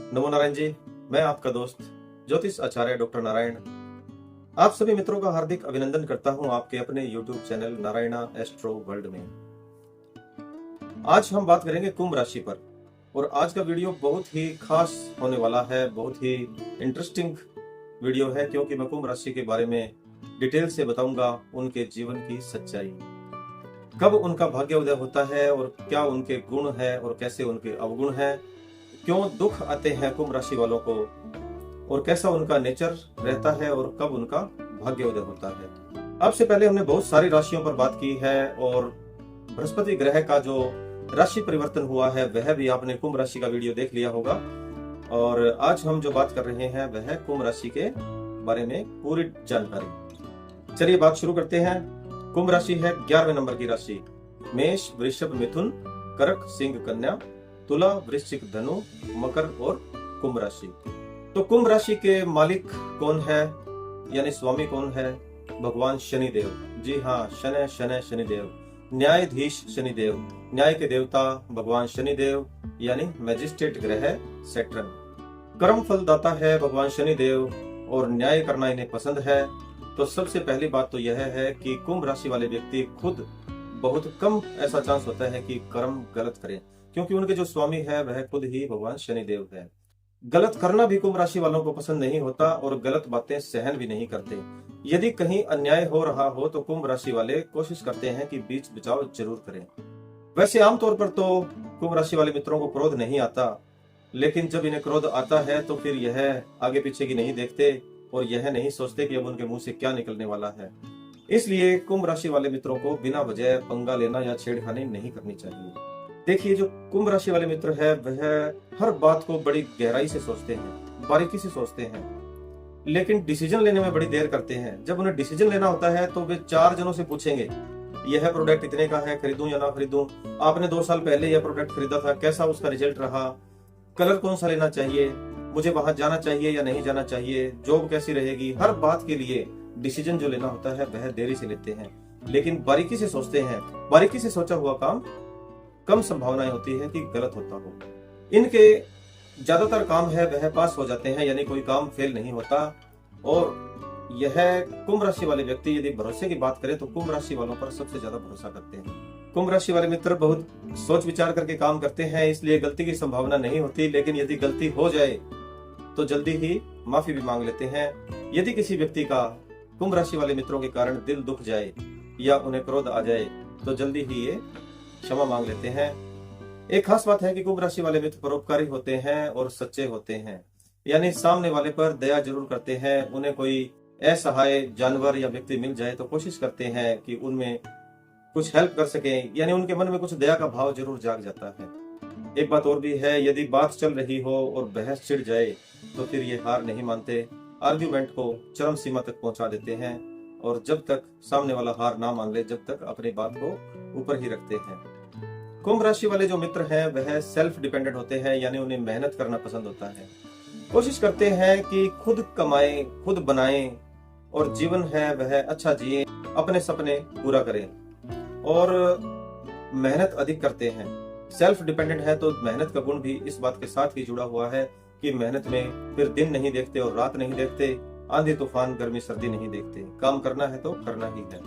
नमो नारायण जी। मैं आपका दोस्त ज्योतिष आचार्य डॉक्टर नारायण आप सभी मित्रों का हार्दिक अभिनंदन करता हूं आपके अपने YouTube channel Narayana astro world में। आज हम बात करेंगे कुंभ राशि पर और आज का वीडियो बहुत ही खास होने वाला है, बहुत ही इंटरेस्टिंग वीडियो है क्योंकि मैं कुंभ राशि के बारे में डिटेल से बताऊंगा उनके जीवन की सच्चाई, कब उनका भाग्य उदय होता है और क्या उनके गुण है और कैसे उनके अवगुण है, क्यों दुख आते हैं कुंभ राशि वालों को और कैसा उनका नेचर रहता है और कब उनका भाग्य उदय होता है। अब से पहले हमने बहुत सारी राशियों पर बात की है और बृहस्पति ग्रह का जो राशि परिवर्तन हुआ है वह भी आपने कुंभ राशि का वीडियो देख लिया होगा। और आज हम जो बात कर रहे हैं वह कुंभ राशि के बारे में पूरी जानकारी। चलिए बात शुरू करते हैं। कुंभ राशि है 11वें नंबर की राशि। मेष, वृषभ, मिथुन, कर्क, सिंह, कन्या, तुला, वृश्चिक, धनु, मकर और कुंभ राशि। तो कुंभ राशि के मालिक कौन है, यानी स्वामी कौन है? भगवान शनिदेव। जी हाँ, शनिदेव, न्यायाधीश शनिदेव, न्याय के देवता भगवान शनिदेव, यानी मैजिस्ट्रेट ग्रह सैटर्न। कर्म फल दाता है भगवान शनिदेव और न्याय करना इन्हें पसंद है। तो सबसे पहली बात तो यह है कि कुंभ राशि वाले व्यक्ति खुद बहुत कम ऐसा चांस होता है कि कर्म गलत करें, क्योंकि उनके जो स्वामी है वह खुद ही भगवान शनिदेव है। गलत करना भी कुंभ राशि वालों को पसंद नहीं होता और गलत बातें सहन भी नहीं करते। यदि कहीं अन्याय हो रहा हो तो कुंभ राशि वाले कोशिश करते हैं कि बीच बचाव जरूर करें। वैसे आमतौर पर तो कुंभ राशि वाले मित्रों को क्रोध नहीं आता, लेकिन जब इन्हें क्रोध आता है तो फिर यह आगे पीछे की नहीं देखते और यह नहीं सोचते कि अब उनके मुंह से क्या निकलने वाला है। इसलिए कुंभ राशि वाले मित्रों को बिना वजह पंगा लेना या छेड़खानी नहीं करनी चाहिए। देखिए, जो कुंभ राशि वाले मित्र है वह हर बात को बड़ी गहराई से सोचते हैं, बारीकी से सोचते हैं, लेकिन डिसीजन लेने में बड़ी देर करते हैं। जब उन्हें डिसीजन लेना होता है तो वे 4 जनों से पूछेंगे यह प्रोडक्ट इतने का है, खरीदूं या ना खरीदूं, आपने 2 साल पहले यह प्रोडक्ट खरीदा था, कैसा उसका रिजल्ट रहा, कलर कौन सा लेना चाहिए, मुझे वहां जाना चाहिए या नहीं जाना चाहिए, जॉब कैसी रहेगी। हर बात के लिए डिसीजन जो लेना होता है वह देरी से लेते हैं, लेकिन बारीकी से सोचते हैं। बारीकी से सोचा हुआ काम कम संभावनाएं होती है कि गलत होता हो। इनके ज्यादातर काम है वह पास हो जाते हैं, यानी कोई काम फेल नहीं होता। और यह कुंभ राशि वाले व्यक्ति यदि भरोसे की बात करें तो कुंभ राशि वालों पर सबसे ज्यादा भरोसा करते हैं। कुंभ राशि वाले मित्र बहुत सोच विचार करके काम करते हैं, इसलिए गलती की संभावना नहीं होती, लेकिन यदि गलती हो जाए तो जल्दी ही माफी भी मांग लेते हैं। यदि किसी व्यक्ति का कुंभ राशि वाले मित्रों के कारण दिल दुख जाए या उन्हें क्रोध आ जाए तो जल्दी ही ये क्षमा मांग लेते हैं। एक खास बात है कि कुंभ राशि वाले मित्र परोपकारी होते हैं और सच्चे होते हैं, यानी सामने वाले पर दया जरूर करते हैं। उन्हें कोई असहाय जानवर या व्यक्ति मिल जाए तो कोशिश करते हैं कि उनमें कुछ हेल्प कर सकें, यानी उनके मन में कुछ दया का भाव जरूर जाग जाता है। एक बात और भी है, यदि बात चल रही हो और बहस छिड़ जाए तो फिर ये हार नहीं मानते, आर्ग्यूमेंट को चरम सीमा तक पहुंचा देते हैं और जब तक सामने वाला हार ना मान ले जब तक अपनी बात को ऊपर ही रखते हैं। कुंभ राशि वाले जो मित्र हैं वह सेल्फ डिपेंडेंट होते हैं, यानी उन्हें मेहनत करना पसंद होता है। कोशिश करते हैं कि खुद कमाएं, खुद बनाएं और जीवन है वह अच्छा जिए, अपने सपने पूरा करें और मेहनत अधिक करते हैं। सेल्फ डिपेंडेंट है तो मेहनत का गुण भी इस बात के साथ ही जुड़ा हुआ है कि मेहनत में फिर दिन नहीं देखते और रात नहीं देखते, आंधी तूफान गर्मी सर्दी नहीं देखते। काम करना है तो करना ही है।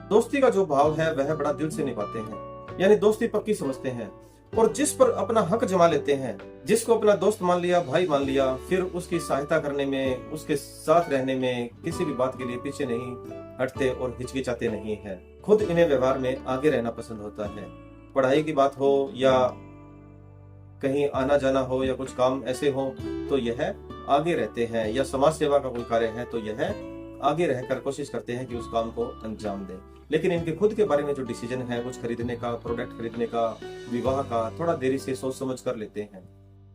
दोस्ती का जो भाव है वह बड़ा दिल से निभाते हैं, यानी दोस्ती पक्की समझते हैं और जिस पर अपना हक जमा लेते हैं, जिसको अपना दोस्त मान लिया, भाई मान लिया, फिर उसकी सहायता करने में, उसके साथ रहने में किसी भी बात के लिए पीछे नहीं हटते और हिचकिचाते नहीं है। खुद इन्हें व्यवहार में आगे रहना पसंद होता है। पढ़ाई की बात हो या कहीं आना जाना हो या कुछ काम ऐसे हो तो यह आगे रहते हैं, या समाज सेवा का कोई कार्य है तो यह आगे रहकर कोशिश करते हैं कि उस काम को अंजाम दें। लेकिन इनके खुद के बारे में जो डिसीजन है, कुछ खरीदने का, प्रोडक्ट खरीदने का, विवाह का, थोड़ा देरी से सोच समझ कर लेते हैं।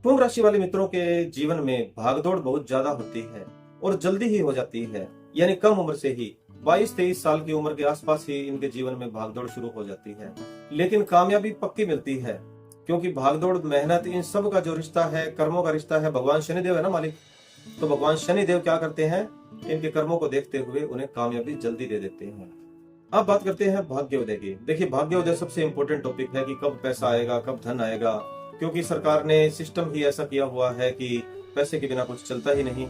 कुंभ राशि वाले मित्रों के जीवन में भागदौड़ बहुत ज्यादा होती है और जल्दी ही हो जाती है, यानी कम उम्र से ही 22-23 साल की उम्र के आसपास ही इनके जीवन में भागदौड़ शुरू हो जाती है। लेकिन कामयाबी पक्की मिलती है, क्योंकि भागदौड़, मेहनत, इन सब का जो रिश्ता है, कर्मों का रिश्ता है, भगवान शनिदेव है ना मालिक, तो भगवान शनिदेव क्या करते हैं, इनके कर्मों को देखते हुए उन्हें कामयाबी जल्दी दे देते हैं। अब बात करते हैं भाग्योदय की। देखिए, भाग्योदय सबसे इंपॉर्टेंट टॉपिक है कि कब पैसा आएगा, कब धन आएगा, क्योंकि सरकार ने सिस्टम ही ऐसा किया हुआ है कि पैसे के बिना कुछ चलता ही नहीं।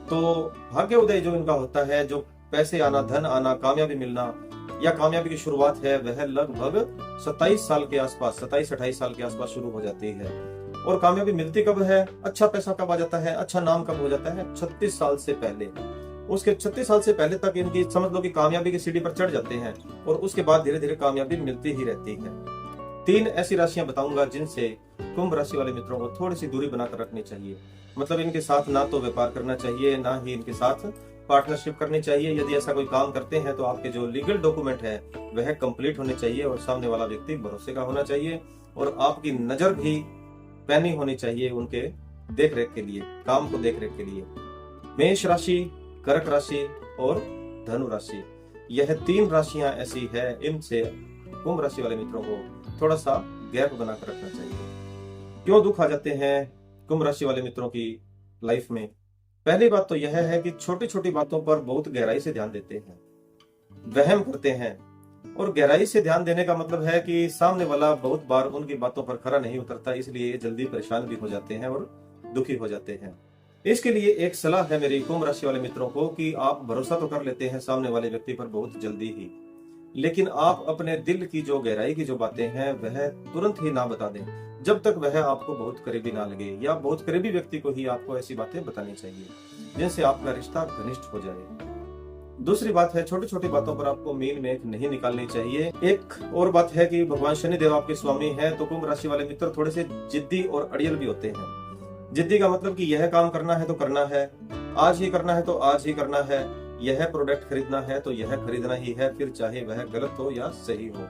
तो भाग्य उदय जो इनका होता है, जो पैसे आना, धन आना, कामयाबी मिलना या कामयाबी की शुरुआत है, वह लगभग 27 साल के आसपास, 27-28 साल के आसपास शुरू हो जाती है। और कामयाबी मिलती कब है, अच्छा पैसा कब आ जाता है, अच्छा नाम कब हो जाता है, 36 साल से पहले। उसके 36 साल से पहले तक इनकी समझ लो कि कामयाबी की सीढ़ी पर चढ़ जाते हैं और उसके बाद धीरे धीरे कामयाबी मिलती ही रहती है। 3 ऐसी राशियां बताऊंगा जिनसे कुंभ राशि वाले मित्रों को थोड़ी सी दूरी बनाकर रखनी चाहिए। मतलब इनके साथ ना तो व्यापार करना चाहिए, ना ही इनके साथ पार्टनरशिप करनी चाहिए। यदि ऐसा कोई काम करते हैं तो आपके जो लीगल डॉक्यूमेंट है वह कंप्लीट होने चाहिए और सामने वाला व्यक्ति भरोसे का होना चाहिए और आपकी नजर भी पैनी होनी चाहिए उनके देख रेख के लिए, काम को देख रेख के लिए। मेष राशि, कर्क राशि और धनु राशि, यह 3 राशियां ऐसी है, इनसे कुंभ राशि वाले मित्रों को थोड़ा सा गैप बनाकर रखना चाहिए। क्यों दुख आ जाते हैं कुंभ राशि वाले मित्रों की लाइफ में? पहली बात तो यह है कि छोटी छोटी बातों पर बहुत गहराई से ध्यान देते हैं, वहम करते हैं। और गहराई से ध्यान देने का मतलब है कि सामने वाला बहुत बार उनकी बातों पर खरा नहीं उतरता, इसलिए जल्दी परेशान भी हो जाते हैं और दुखी हो जाते हैं। इसके लिए एक सलाह है मेरी कुंभ राशि वाले मित्रों को कि आप भरोसा तो कर लेते हैं सामने वाले व्यक्ति पर बहुत जल्दी ही, लेकिन आप अपने दिल की जो गहराई की जो बातें हैं वह तुरंत ही ना बता दें जब तक वह आपको बहुत करीबी ना लगे, या बहुत करीबी व्यक्ति को ही आपको ऐसी बातें बतानी चाहिए जिनसे आपका रिश्ता घनिष्ठ हो जाए। दूसरी बात है, छोटी छोटी बातों पर आपको मीन मेख नहीं निकालनी चाहिए। एक और बात है कि भगवान शनिदेव आपके स्वामी हैं, तो कुंभ राशि वाले मित्र थोड़े से जिद्दी और अड़ियल भी होते हैं। जिद्दी का मतलब कि यह काम करना है तो करना है, आज ही करना है तो आज ही करना है, यह प्रोडक्ट खरीदना है तो यह खरीदना ही है, फिर चाहे वह गलत हो या सही हो।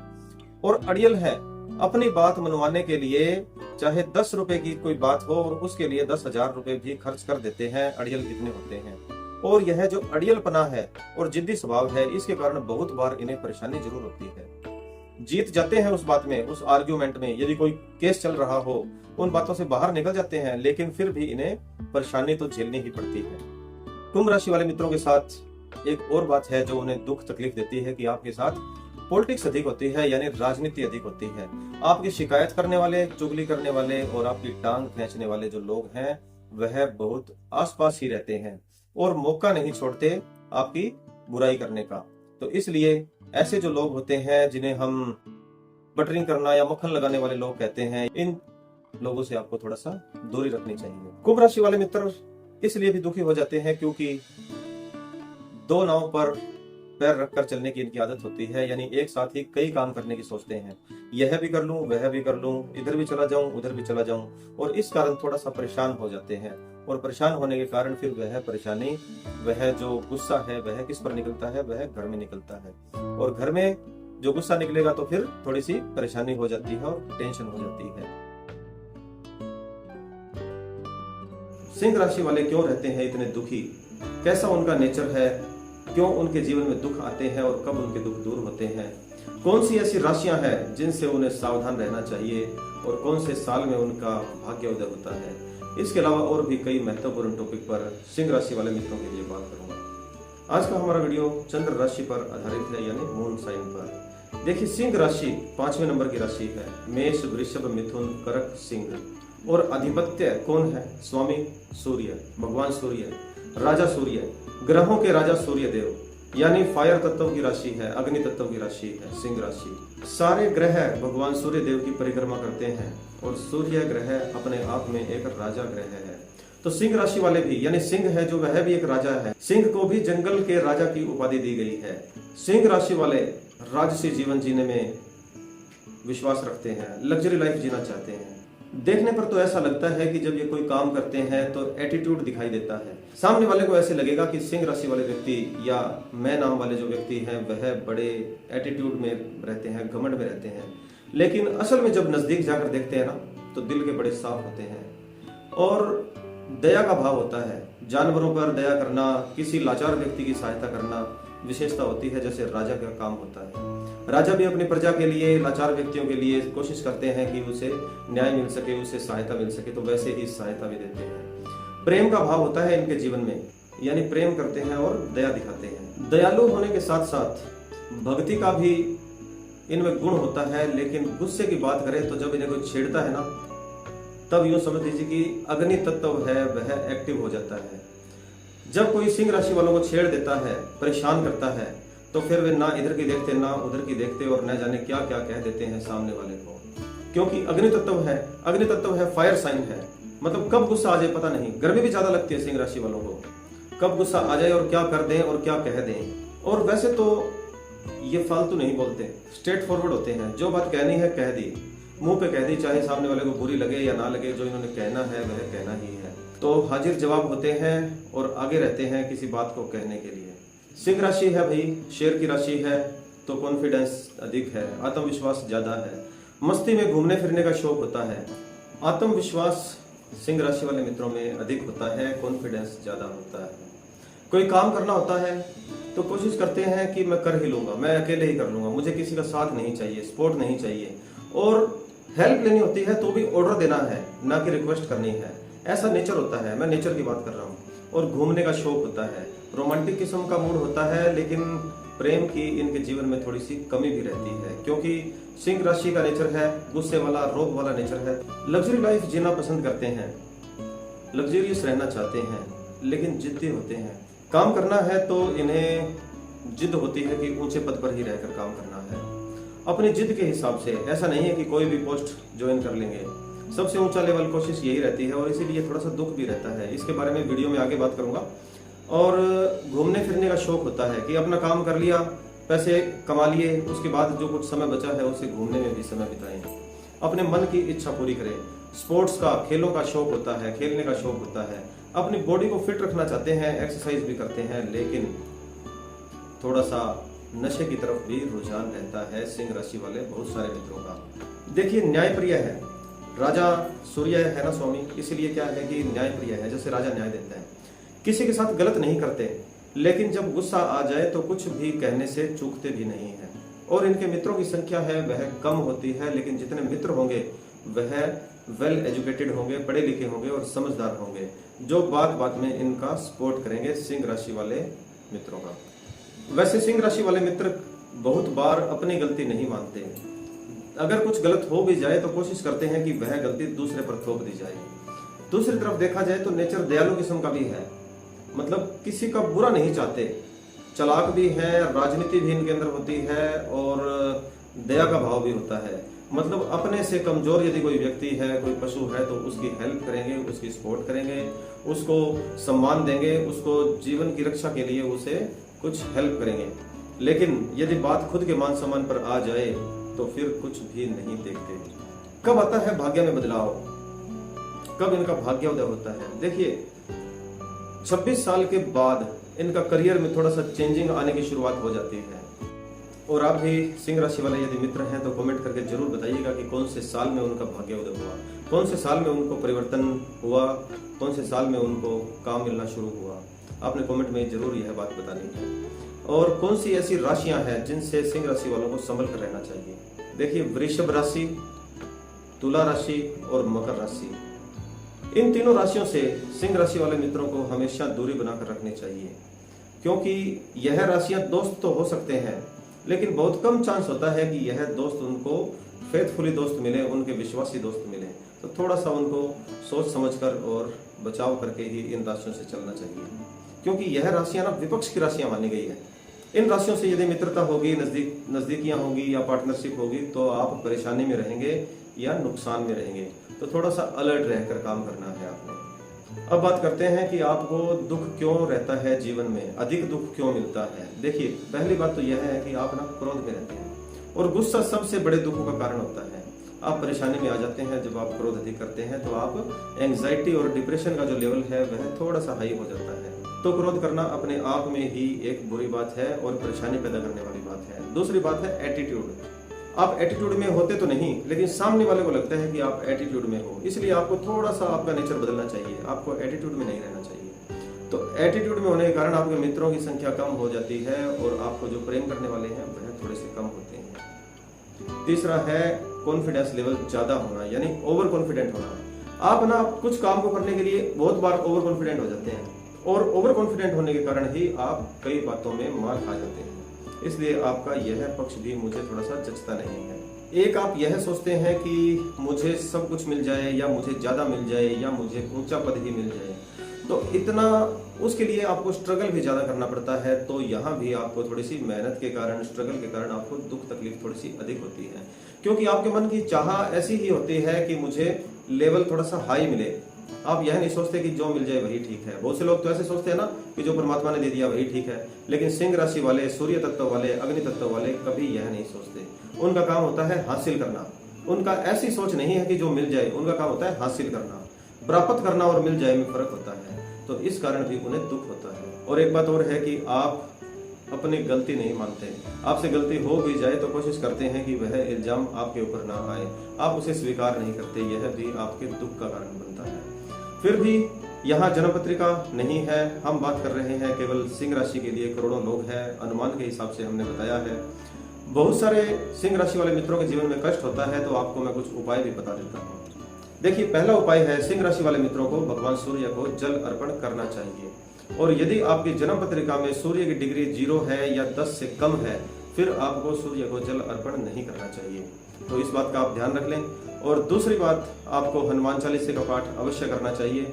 और अड़ियल है, अपनी बात मनवाने के लिए चाहे 10 रुपए की कोई बात हो और उसके लिए 10,000 रुपए भी खर्च कर देते हैं। अड़ियल कितने होते हैं। और यह जो अड़ियलपना है और जिद्दी स्वभाव है, इसके कारण बहुत बार इन्हें परेशानी जरूर होती है। जीत जाते हैं उस बात में, उस आर्ग्यूमेंट में, यदि कोई केस चल रहा हो उन बातों से बाहर निकल जाते हैं, लेकिन फिर भी इन्हें परेशानी तो झेलनी ही पड़ती है। कुंभ राशि वाले मित्रों के साथ एक और बात है जो उन्हें दुख तकलीफ देती है कि आपके साथ पॉलिटिक्स अधिक होती है, यानी राजनीति अधिक होती है। आपकी शिकायत करने वाले, चुगली करने वाले और आपकी टांग खींचने वाले जो लोग हैं वह बहुत आसपास ही रहते हैं और मौका नहीं छोड़ते आपकी बुराई करने का। तो इसलिए ऐसे जो लोग होते हैं जिन्हें हम बटरिंग करना या मक्खन लगाने वाले लोग कहते हैं, इन लोगों से आपको थोड़ा सा दूरी रखनी चाहिए। कुंभ राशि वाले मित्र इसलिए भी दुखी हो जाते हैं क्योंकि 2 नाव पर पैर रखकर चलने की इनकी आदत होती है, यानी एक साथ ही कई काम करने की सोचते हैं। यह भी कर लूं, वह भी कर लूं, इधर भी चला जाऊं, उधर भी चला जाऊं, और इस कारण थोड़ा सा परेशान हो जाते हैं। और परेशान होने के कारण फिर वह परेशानी, वह जो गुस्सा है वह किस पर निकलता है, वह घर में निकलता है। और घर में जो गुस्सा निकलेगा तो फिर थोड़ी सी परेशानी हो जाती है और टेंशन हो जाती है। सिंह राशि वाले क्यों रहते हैं इतने दुखी, कैसा उनका नेचर है, क्यों उनके जीवन में दुख आते हैं और कब उनके दुख दूर होते हैं, कौन सी ऐसी राशियां हैं जिनसे उन्हें सावधान रहना चाहिए और कौन से साल में उनका भाग्योदय होता है। इसके अलावा और भी कई महत्वपूर्ण टॉपिक पर सिंह राशि वाले मित्रों के लिए बात करूंगा। आज का हमारा वीडियो चंद्र राशि पर आधारित है, यानी मून साइन पर। देखिए, सिंह राशि 5वें नंबर की राशि है। मेष, वृषभ, मिथुन, कर्क, सिंह। और अधिपत्य कौन है? स्वामी सूर्य, भगवान सूर्य, राजा सूर्य, ग्रहों के राजा सूर्य देव, यानी फायर तत्व की राशि है, अग्नि तत्व की राशि है सिंह राशि। सारे ग्रह भगवान सूर्य देव की परिक्रमा करते हैं और सूर्य ग्रह अपने आप में एक राजा ग्रह है। तो सिंह राशि वाले भी, यानी सिंह है जो, वह भी एक राजा है। सिंह को भी जंगल के राजा की उपाधि दी गई है। सिंह राशि वाले राजसी जीवन जीने में विश्वास रखते हैं, लग्जरी लाइफ जीना चाहते हैं। देखने पर तो ऐसा लगता है कि जब ये कोई काम करते हैं तो एटीट्यूड दिखाई देता है। सामने वाले को ऐसे लगेगा कि सिंह राशि वाले व्यक्ति या मैं नाम वाले जो व्यक्ति हैं वह बड़े एटीट्यूड में रहते हैं, घमंड में रहते हैं। लेकिन असल में जब नजदीक जाकर देखते हैं ना तो दिल के बड़े साफ होते हैं और दया का भाव होता है। जानवरों पर दया करना, किसी लाचार व्यक्ति की सहायता करना विशेषता होती है, जैसे राजा का काम होता है। राजा भी अपनी प्रजा के लिए, लाचार व्यक्तियों के लिए कोशिश करते हैं कि उसे न्याय मिल सके, उसे सहायता मिल सके, तो वैसे ही सहायता भी देते हैं। प्रेम का भाव होता है इनके जीवन में, यानी प्रेम करते हैं और दया दिखाते हैं। दयालु होने के साथ साथ भक्ति का भी इनमें गुण होता है। लेकिन गुस्से की बात करें तो जब इन्हें कोई छेड़ता है ना तब यूं समझ लीजिए कि अग्नि तत्व है वह एक्टिव हो जाता है। जब कोई सिंह राशि वालों को छेड़ देता है, परेशान करता है, तो फिर वे ना इधर की देखते ना उधर की देखते और न जाने क्या क्या कह देते हैं सामने वाले को, क्योंकि अग्नि तत्व है, फायर साइन है। मतलब कब गुस्सा आ जाए पता नहीं। गर्मी भी ज्यादा लगती है सिंह राशि वालों को, कब गुस्सा आ जाए और क्या कर दें और क्या कह दें। और वैसे तो ये फालतू नहीं बोलते, स्ट्रेट फॉरवर्ड होते हैं। जो बात कहनी है कह दी, मुंह पे कह दी, चाहे सामने वाले को बुरी लगे या ना लगे, जो इन्होंने कहना है वह कहना ही है। तो हाजिर जवाब होते हैं और आगे रहते हैं किसी बात को कहने के लिए। सिंह राशि है भाई, शेर की राशि है, तो कॉन्फिडेंस अधिक है, आत्मविश्वास ज्यादा है, मस्ती में घूमने फिरने का शौक होता है। आत्मविश्वास सिंह राशि वाले मित्रों में अधिक होता है, कॉन्फिडेंस ज्यादा होता है। कोई काम करना होता है तो कोशिश करते हैं कि मैं कर ही लूंगा, मैं अकेले ही कर लूंगा, मुझे किसी का साथ नहीं चाहिए, सपोर्ट नहीं चाहिए। और हेल्प लेनी होती है तो भी ऑर्डर देना है, ना कि रिक्वेस्ट करनी है। ऐसा नेचर होता है, मैं नेचर की बात कर रहा हूँ। और घूमने का शौक होता है, रोमांटिक किस्म का मूड होता है, लेकिन प्रेम की इनके जीवन में थोड़ी सी कमी भी रहती है, क्योंकि सिंह राशि का नेचर है गुस्से वाला, रोब वाला नेचर है। लग्जरी लाइफ जीना पसंद करते हैं, लग्जरियस रहना चाहते हैं, लेकिन जिद्दी होते हैं। काम करना है तो इन्हें जिद होती है कि ऊंचे पद पर ही रहकर काम करना है, अपनी जिद के हिसाब से। ऐसा नहीं है कि कोई भी पोस्ट ज्वाइन कर लेंगे, सबसे ऊंचा लेवल कोशिश यही रहती है, और इसीलिए थोड़ा सा दुख भी रहता है। इसके बारे में वीडियो में आगे बात करूंगा। और घूमने फिरने का शौक होता है कि अपना काम कर लिया, पैसे कमा लिए, उसके बाद जो कुछ समय बचा है उसे घूमने में भी समय बिताएं, अपने मन की इच्छा पूरी करें। स्पोर्ट्स का, खेलों का शौक होता है, खेलने का शौक होता है, अपनी बॉडी को फिट रखना चाहते हैं, एक्सरसाइज भी करते हैं, लेकिन थोड़ा सा नशे की तरफ भी रुझान रहता है सिंह राशि वाले बहुत सारे मित्रों का। देखिए, न्यायप्रिय है, राजा सूर्य है ना स्वामी, इसलिए क्या है कि न्यायप्रिय है, जैसे राजा न्याय देता है, किसी के साथ गलत नहीं करते, लेकिन जब गुस्सा आ जाए तो कुछ भी कहने से चूकते भी नहीं है। और इनके मित्रों की संख्या है वह कम होती है, लेकिन जितने मित्र होंगे वह वेल एजुकेटेड होंगे, पढ़े लिखे होंगे और समझदार होंगे, जो बात बात में इनका सपोर्ट करेंगे सिंह राशि वाले मित्रों का। वैसे सिंह राशि वाले मित्र बहुत बार अपनी गलती नहीं मानते, अगर कुछ गलत हो भी जाए तो कोशिश करते हैं कि वह गलती दूसरे पर थोप दी जाए। दूसरी तरफ देखा जाए तो नेचर दयालु किस्म का भी है, मतलब किसी का बुरा नहीं चाहते, चालाक भी है, राजनीति भी इनके अंदर होती है और दया का भाव भी होता है। मतलब अपने से कमजोर यदि कोई व्यक्ति है, कोई पशु है, तो उसकी हेल्प करेंगे, उसकी सपोर्ट करेंगे, उसको सम्मान देंगे, उसको जीवन की रक्षा के लिए उसे कुछ हेल्प करेंगे। लेकिन यदि बात खुद के मान सम्मान पर आ जाए तो फिर कुछ भी नहीं देखते। कब आता है भाग्य में बदलाव, कब इनका भाग्योदय होता है? देखिए, 26 साल के बाद इनका करियर में थोड़ा सा चेंजिंग आने की शुरुआत हो जाती है। और आप भी सिंह राशि वाले यदि मित्र हैं तो कमेंट करके जरूर बताइएगा कि कौन से साल में उनका भाग्योदय हुआ, कौन से साल में उनको परिवर्तन हुआ, कौन से साल में उनको काम मिलना शुरू हुआ। आपने कमेंट में जरूर यह बात बतानी है। और कौन सी ऐसी राशियां हैं जिनसे सिंह राशि वालों को संभल कर रहना चाहिए? देखिए, वृषभ राशि, तुला राशि और मकर राशि, इन तीनों राशियों से सिंह राशि वाले मित्रों को हमेशा दूरी बनाकर रखनी चाहिए, क्योंकि यह राशियां दोस्त तो हो सकते हैं, लेकिन बहुत कम चांस होता है कि यह दोस्त उनको फेथफुली दोस्त मिले, उनके विश्वासी दोस्त मिले। तो थोड़ा सा उनको सोच समझकर और बचाव करके ही इन राशियों से चलना चाहिए, क्योंकि यह राशियां ना विपक्ष की राशियां मानी गई है। इन राशियों से यदि मित्रता होगी, नजदीकियां होगी या पार्टनरशिप होगी तो आप परेशानी में रहेंगे या नुकसान में रहेंगे। तो थोड़ा सा अलर्ट रहकर काम करना है आपने। अब बात करते हैं कि आपको दुख क्यों रहता है जीवन में, अधिक दुख क्यों मिलता है। देखिए, पहली बात तो यह है कि आप ना क्रोध में रहते हैं, और गुस्सा सबसे बड़े दुखों का कारण होता है। आप परेशानी में आ जाते हैं जब आप क्रोध अधिक करते हैं, तो आप एंग्जाइटी और डिप्रेशन का जो लेवल है वह थोड़ा सा हाई हो जाता है। तो क्रोध करना अपने आप में ही एक बुरी बात है और परेशानी पैदा करने वाली बात है। दूसरी बात है एटीट्यूड। आप एटीट्यूड में होते तो नहीं, लेकिन सामने वाले को लगता है कि आप एटीट्यूड में हो, इसलिए आपको थोड़ा सा आपका नेचर बदलना चाहिए, आपको एटीट्यूड में नहीं रहना चाहिए। तो एटीट्यूड में होने के कारण आपके मित्रों की संख्या कम हो जाती है और आपको जो प्रेम करने वाले हैं वह थोड़े से कम होते हैं। तीसरा है कॉन्फिडेंस लेवल ज्यादा होना, यानी ओवर कॉन्फिडेंट होना। आप ना कुछ काम को करने के लिए बहुत बार ओवर कॉन्फिडेंट हो जाते हैं, और ओवर कॉन्फिडेंट होने के कारण ही आप कई बातों में मार खा जाते हैं। इसलिए आपका यह पक्ष भी मुझे थोड़ा सा जचता नहीं है। एक आप यह सोचते हैं कि मुझे सब कुछ मिल जाए या मुझे ज़्यादा मिल जाए या मुझे ऊंचा पद ही मिल जाए, तो इतना उसके लिए आपको स्ट्रगल भी ज़्यादा करना पड़ता है। तो यहाँ भी आपको थोड़ी सी मेहनत के कारण, स्ट्रगल के कारण आपको दुख तकलीफ थोड़ी सी अधिक होती है, क्योंकि आपके मन की चाह ऐसी ही होती है कि मुझे लेवल थोड़ा सा हाई मिले। आप यह नहीं सोचते कि जो मिल जाए वही ठीक है। बहुत से लोग तो ऐसे सोचते हैं ना कि जो परमात्मा ने दे दिया वही ठीक है, लेकिन सिंह राशि वाले, सूर्य तत्व वाले, अग्नि तत्व वाले कभी यह नहीं सोचते। उनका काम होता है हासिल करना। उनका ऐसी सोच नहीं है कि जो मिल जाए, उनका काम होता है हासिल करना। प्राप्त करना और मिल जाए में फर्क होता है, तो इस कारण भी उन्हें दुख होता है। और एक बात और है कि आप अपनी गलती नहीं मानते। आपसे गलती हो भी जाए तो कोशिश करते हैं कि वह इल्जाम आपके ऊपर ना आए, आप उसे स्वीकार नहीं करते। यह भी आपके दुख का कारण बनता है। फिर भी यहाँ जन्म पत्रिका नहीं है, हम बात कर रहे हैं केवल सिंह राशि के लिए। करोड़ों लोग हैं, अनुमान के हिसाब से हमने बताया है। बहुत सारे सिंह राशि वाले मित्रों के जीवन में कष्ट होता है, तो आपको मैं कुछ उपाय भी बता देता हूँ। देखिए, पहला उपाय है, सिंह राशि वाले मित्रों को भगवान सूर्य को जल अर्पण करना चाहिए। और यदि आपकी जन्म पत्रिका में सूर्य की डिग्री 0 है या 10 से कम है, फिर आपको सूर्य को जल अर्पण नहीं करना चाहिए। तो इस बात का आप ध्यान रख लें। और दूसरी बात, आपको हनुमान चालीसा का पाठ अवश्य करना चाहिए।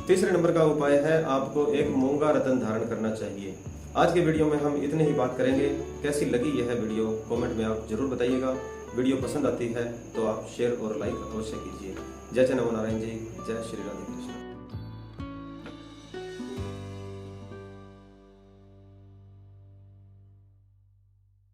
तीसरे नंबर का उपाय है, आपको एक मूंगा रतन धारण करना चाहिए। आज के वीडियो में हम इतने ही बात करेंगे। कैसी लगी यह वीडियो कमेंट में आप जरूर बताइएगा। वीडियो पसंद आती है तो आप शेयर और लाइक अवश्य कीजिए। जय जय नमो नारायण जी, जय श्री राधे कृष्ण।